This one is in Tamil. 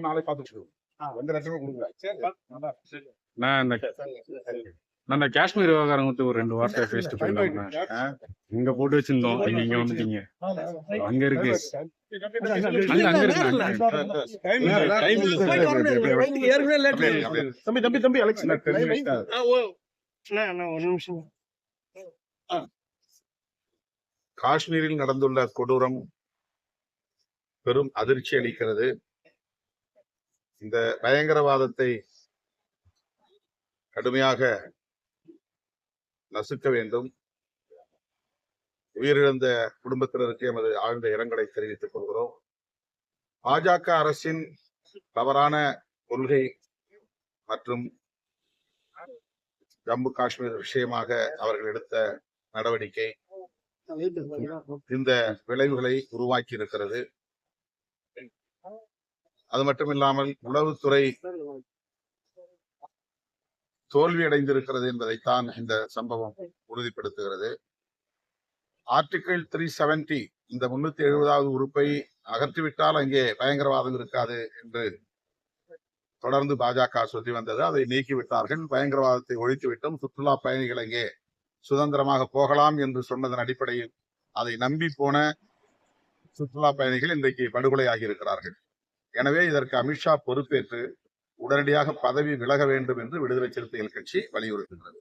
நாளை பார்த்துக்கிடுவோம். எந்த லட்சமே கொடுங்க. நான் காஷ்மீர் விவகாரம் வந்து ஒரு 2 வார்த்தை பேசிட்டு போயிடலாம். இங்க போட்டு வச்சிருந்தோம், நீங்க இங்க வந்துட்டீங்க. அங்க இருக்கு, அங்க இருக்கு. தம்பி எலெக்ஷன் காஷ்மீரில் நடந்துள்ள கொடூரம் பெரும் அதிர்ச்சி அளிக்கிறது. இந்த பயங்கரவாதத்தை கடுமையாக நசுக்க வேண்டும். உயிரிழந்த குடும்பத்தினருக்கு எமது ஆழ்ந்த இரங்கலை தெரிவித்துக் கொள்கிறோம். பாஜக அரசின் தவறான கொள்கை மற்றும் ஜம்மு காஷ்மீர் விஷயமாக அவர்கள் எடுத்த நடவடிக்கை இந்த விளைவுகளை உருவாக்கி இருக்கிறது. அது மட்டுமில்லாமல் உளவுத்துறை தோல்வியடைந்திருக்கிறது என்பதைத்தான் இந்த சம்பவம் உறுதிப்படுத்துகிறது. ஆர்டிகிள் 370, இந்த 370வது உறுப்பை அகற்றிவிட்டால் அங்கே பயங்கரவாதம் இருக்காது என்று தொடர்ந்து பாஜக சொல்லி வந்தது. அதை நீக்கிவிட்டார்கள். பயங்கரவாதத்தை ஒழித்துவிட்டோம், சுற்றுலா பயணிகள் அங்கே சுதந்திரமாக போகலாம் என்று சொன்னதன் அடிப்படையில் அதை நம்பி போன சுற்றுலா பயணிகள் இன்றைக்கு படுகொலையாகி இருக்கிறார்கள். எனவே இதற்கு அமித்ஷா பொறுப்பேற்று உடனடியாக பதவி விலக வேண்டும் என்று விடுதலை சிறுத்தைகள் கட்சி வலியுறுத்துகிறது.